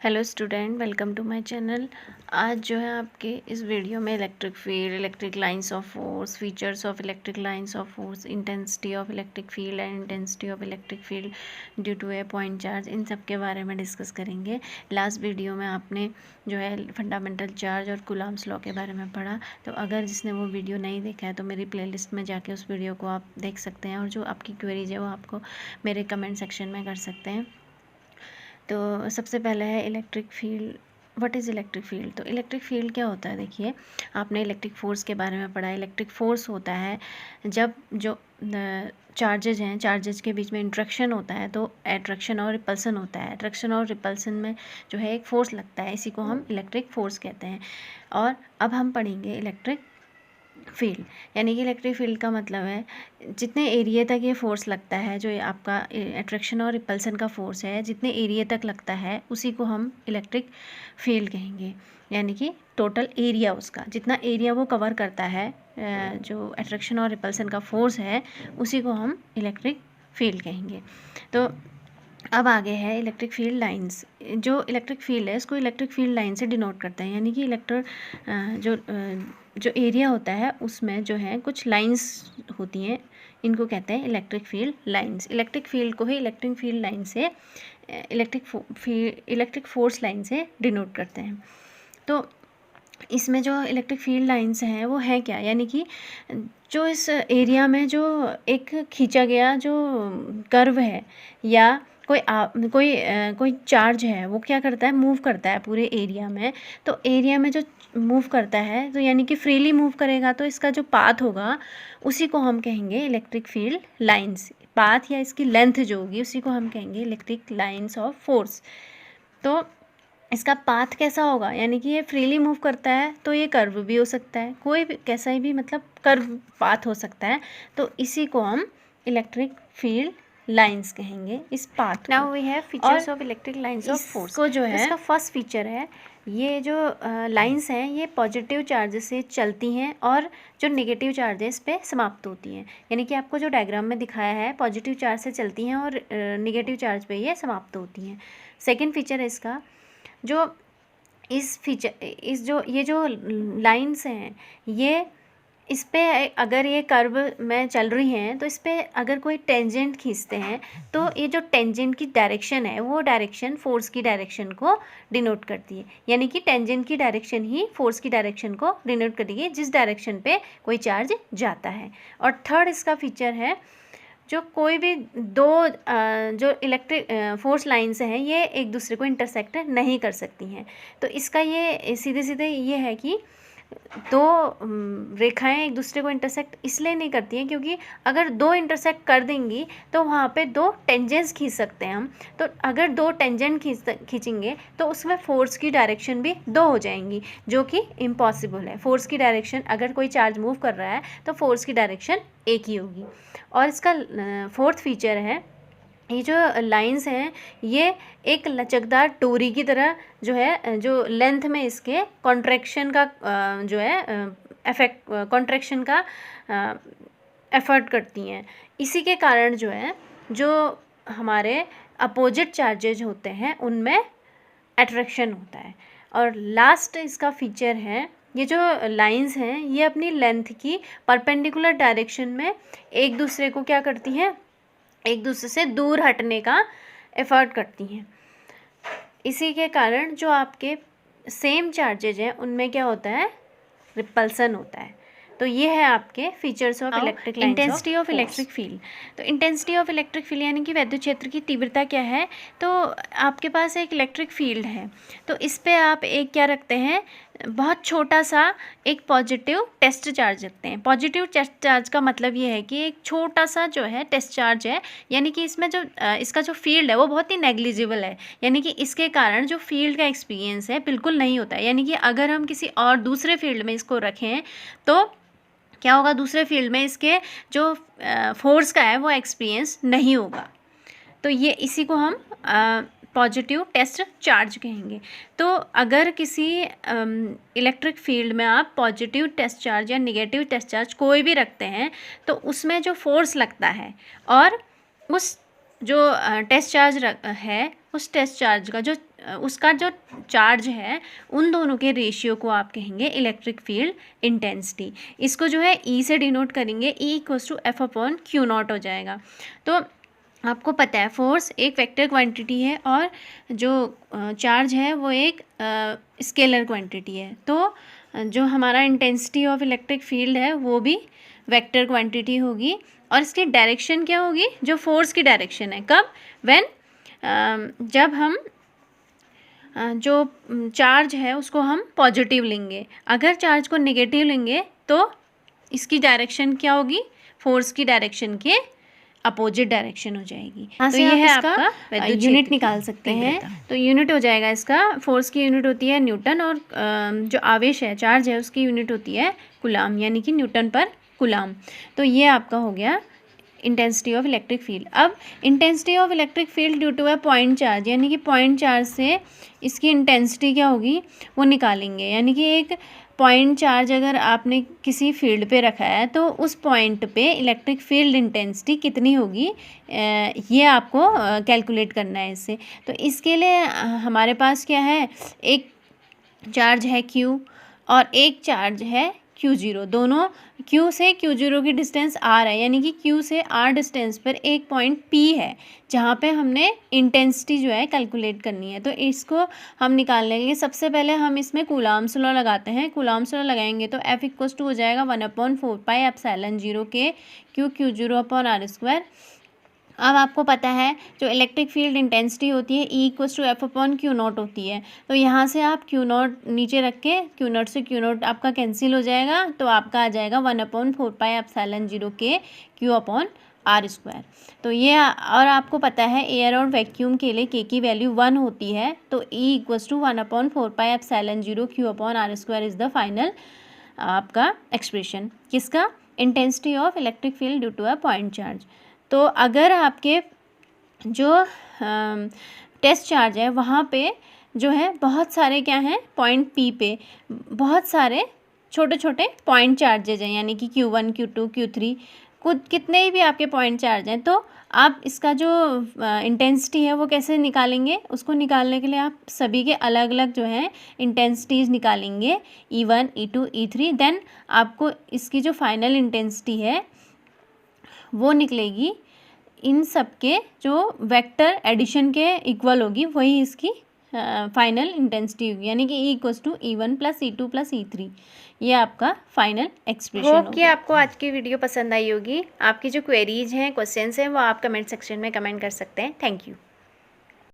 Hello student, welcome to my channel. आज जो है आपके इस वीडियो में electric field, electric lines of force, features of electric lines of force, intensity of electric field and intensity of electric field due to a point charge, इन सब के बारे में डिस्कस करेंगे। लास्ट वीडियो में आपने जो है फंडामेंटल चार्ज और कूलॉम्स लॉ के बारे में पढ़ा, तो अगर जिसने वो वीडियो नहीं देखा है तो मेरी प्लेलिस्ट में जाके उस वीडियो को आप देख सकते हैं, और जो आपकी क्वेरीज है वो आपको मेरे कमेंट सेक्शन में कर सकते हैं। तो सबसे पहले है electric field. What is electric field? तो इलेक्ट्रिक फील्ड क्या होता है, देखिए आपने इलेक्ट्रिक फोर्स के बारे में पढ़ा है। इलेक्ट्रिक फोर्स होता है जब जो चार्जेज हैं, चार्जेज के बीच में इंट्रैक्शन होता है, तो अट्रैक्शन और रिपल्सन होता है। अट्रैक्शन और रिपल्सन में जो है एक फोर्स लगता है, इसी को हम इलेक्ट्रिक फोर्स कहते हैं। और अब हम पढ़ेंगे इलेक्ट्रिक फील्ड, यानी कि इलेक्ट्रिक फील्ड का मतलब है जितने एरिया तक ये फोर्स लगता है, जो आपका अट्रैक्शन और रिपल्सन का फोर्स है, जितने एरिया तक लगता है उसी को हम इलेक्ट्रिक फील्ड कहेंगे। यानी कि टोटल एरिया, उसका जितना एरिया वो कवर करता है, जो अट्रैक्शन और रिपल्सन का फोर्स है, उसी को हम इलेक्ट्रिक फील्ड कहेंगे। तो अब आगे है इलेक्ट्रिक फील्ड लाइंस। जो इलेक्ट्रिक फील्ड है उसको इलेक्ट्रिक फील्ड लाइन से डिनोट करते हैं, यानी कि जो एरिया होता है उसमें जो है कुछ लाइंस होती हैं, इनको कहते हैं electric field lines. Electric field को ही इलेक्ट्रिक फील्ड लाइन से इलेक्ट्रिक फोर्स लाइन से डिनोट करते हैं। तो इसमें जो इलेक्ट्रिक फील्ड लाइंस हैं वो है क्या, यानी कि जो इस एरिया में जो एक खींचा गया जो कर्व है या कोई चार्ज है, वो क्या करता है, मूव करता है पूरे एरिया में। तो एरिया में जो मूव करता है, तो यानी कि फ्रीली मूव करेगा, तो इसका जो पाथ होगा उसी को हम कहेंगे इलेक्ट्रिक फील्ड लाइंस। पाथ या इसकी लेंथ जो होगी उसी को हम कहेंगे इलेक्ट्रिक लाइंस ऑफ फोर्स। तो इसका पाथ कैसा होगा, यानी कि ये फ्रीली मूव करता है तो ये कर्व भी हो सकता है, कोई भी कैसा ही भी मतलब कर्व पाथ हो सकता है, तो इसी को हम इलेक्ट्रिक फील्ड लाइंस कहेंगे, इस path. Now we have features of electric lines of force को जो है, इसका फर्स्ट फीचर है ये जो लाइंस हैं ये पॉजिटिव चार्ज से चलती हैं और जो नेगेटिव चार्ज है इस पर समाप्त होती हैं। यानी कि आपको जो डायग्राम में दिखाया है, पॉजिटिव चार्ज से चलती हैं और नेगेटिव चार्ज पे ये समाप्त होती हैं। सेकेंड फीचर है इसका, जो ये जो लाइंस हैं, ये इस पे अगर ये कर्व में चल रही हैं तो इस पे अगर कोई टेंजेंट खींचते हैं तो ये जो टेंजेंट की डायरेक्शन है वो डायरेक्शन फोर्स की डायरेक्शन को डिनोट करती है। यानी कि टेंजेंट की डायरेक्शन ही फोर्स की डायरेक्शन को डिनोट करती है, जिस डायरेक्शन पे कोई चार्ज जाता है। और थर्ड इसका फीचर है, जो कोई भी दो जो इलेक्ट्रिक फोर्स लाइंस हैं ये एक दूसरे को इंटरसेक्ट नहीं कर सकती हैं। तो इसका ये सीधे सीधे ये है कि दो रेखाएं एक दूसरे को इंटरसेक्ट इसलिए नहीं करती हैं क्योंकि अगर दो इंटरसेक्ट कर देंगी तो वहाँ पे दो टेंजेंट्स खींच सकते हैं हम। तो अगर दो टेंजेंट खींचेंगे तो उसमें फोर्स की डायरेक्शन भी दो हो जाएंगी, जो कि इम्पॉसिबल है। फोर्स की डायरेक्शन, अगर कोई चार्ज मूव कर रहा है तो फोर्स की डायरेक्शन एक ही होगी। और इसका फोर्थ फीचर है, ये जो लाइंस हैं ये एक लचकदार डोरी की तरह जो है, जो लेंथ में इसके कॉन्ट्रैक्शन का जो है इफेक्ट, कॉन्ट्रैक्शन का एफर्ट करती हैं। इसी के कारण जो है, जो हमारे अपोजिट चार्जेज होते हैं उनमें अट्रैक्शन होता है। और लास्ट इसका फीचर है, ये जो लाइंस हैं ये अपनी लेंथ की परपेंडिकुलर डायरेक्शन में एक दूसरे को क्या करती हैं, एक दूसरे से दूर हटने का एफर्ट करती हैं। इसी के कारण जो आपके सेम चार्जेज हैं उनमें क्या होता है, रिपल्सन होता है। तो ये है आपके features of electric lines. Intensity of electric field, तो इंटेंसिटी ऑफ इलेक्ट्रिक फील्ड यानी कि विद्युत क्षेत्र की तीव्रता क्या है। तो आपके पास एक इलेक्ट्रिक फील्ड है, तो इस पे आप एक क्या रखते हैं, बहुत छोटा सा एक पॉजिटिव टेस्ट चार्ज रखते हैं। पॉजिटिव टेस्ट चार्ज का मतलब ये है कि एक छोटा सा जो है टेस्ट चार्ज है, यानी कि इसमें जो इसका जो फील्ड है वो बहुत ही नेग्लिजिबल है, यानी कि इसके कारण जो फील्ड का एक्सपीरियंस है बिल्कुल नहीं होता है। यानी कि अगर हम किसी और दूसरे फील्ड में इसको रखें तो क्या होगा, दूसरे फील्ड में इसके जो फोर्स का है वो एक्सपीरियंस नहीं होगा। तो ये इसी को हम पॉजिटिव टेस्ट चार्ज कहेंगे। तो अगर किसी इलेक्ट्रिक फील्ड में आप पॉजिटिव टेस्ट चार्ज या नेगेटिव टेस्ट चार्ज कोई भी रखते हैं तो उसमें जो फोर्स लगता है और उस जो टेस्ट चार्ज है उस टेस्ट चार्ज का जो उसका जो चार्ज है उन दोनों के रेशियो को आप कहेंगे इलेक्ट्रिक फील्ड इंटेंसिटी। इसको जो है ई से डिनोट करेंगे, E equals to F upon q naught हो जाएगा। तो आपको पता है फोर्स एक वेक्टर क्वांटिटी है और जो चार्ज है वो एक स्केलर क्वांटिटी है। तो जो हमारा इंटेंसिटी ऑफ इलेक्ट्रिक फील्ड है वो भी वेक्टर क्वांटिटी होगी और इसकी डायरेक्शन क्या होगी, जो फोर्स की डायरेक्शन है। कब? व्हेन जब हम जो चार्ज है उसको हम पॉजिटिव लेंगे, अगर चार्ज को नेगेटिव लेंगे तो इसकी डायरेक्शन क्या होगी, फोर्स की डायरेक्शन के अपोजिट डायरेक्शन हो जाएगी। तो ये है आपका यूनिट निकाल सकते हैं। तो यूनिट हो जाएगा इसका, फोर्स की यूनिट होती है न्यूटन और जो आवेश है चार्ज है उसकी यूनिट होती है कूलाम, यानी कि न्यूटन पर कूलाम। तो ये आपका हो गया इंटेंसिटी ऑफ इलेक्ट्रिक फील्ड। अब intensity of electric field due to a point charge, यानी कि पॉइंट चार्ज से इसकी इंटेंसिटी क्या होगी वो निकालेंगे। यानी कि एक पॉइंट चार्ज अगर आपने किसी फील्ड पे रखा है तो उस पॉइंट पे इलेक्ट्रिक फील्ड इंटेंसिटी कितनी होगी, ये आपको कैलकुलेट करना है इससे। तो इसके लिए हमारे पास क्या है, एक चार्ज है Q और एक चार्ज है Q0। दोनों Q से Q0 की डिस्टेंस R है, यानी कि Q से R डिस्टेंस पर एक पॉइंट P है जहाँ पे हमने इंटेंसिटी जो है कैलकुलेट करनी है। तो इसको हम निकाल लेंगे। सबसे पहले हम इसमें कूलाम्स लॉ लगाते हैं। कूलाम्स लॉ लगाएंगे तो F इक्वल्स टू हो जाएगा 1/4πε0 के Q0 अपॉन R²। अब आपको पता है जो इलेक्ट्रिक फील्ड इंटेंसिटी होती है E equals to F upon q naught होती है। तो यहाँ से आप क्यू नॉट नीचे रख के क्यू नॉट से क्यू नॉट आपका कैंसिल हो जाएगा, तो आपका आ जाएगा 1/4πε0 के Q अपॉन R²। तो ये, और आपको पता है एयर और वैक्यूम के लिए K की वैल्यू 1 होती है। तो E equals to 1/4πε0 Q upon R² is the final आपका एक्सप्रेशन किसका, intensity of electric field due to a point charge. तो अगर आपके जो टेस्ट चार्ज है वहाँ पे जो है बहुत सारे क्या हैं, पॉइंट P पे बहुत सारे छोटे छोटे पॉइंट चार्जेज हैं, यानी कि Q1 Q2 Q3 कुछ कितने भी आपके पॉइंट चार्ज हैं, तो आप इसका जो इंटेंसिटी है वो कैसे निकालेंगे, उसको निकालने के लिए आप सभी के अलग अलग जो है इंटेंसिटीज़ निकालेंगे E1 E2 E3। देन आपको इसकी जो फाइनल इंटेंसिटी है वो निकलेगी इन सब के जो वेक्टर एडिशन के इक्वल होगी, वही इसकी फाइनल इंटेंसिटी होगी, यानी कि E equals to E1 + E2 + E3। ये आपका फाइनल एक्सप्रेशन होगा। कि आपको आज की वीडियो पसंद आई होगी। आपकी जो क्वेरीज हैं, क्वेश्चंस हैं, वो आप कमेंट सेक्शन में कमेंट कर सकते हैं। Thank you.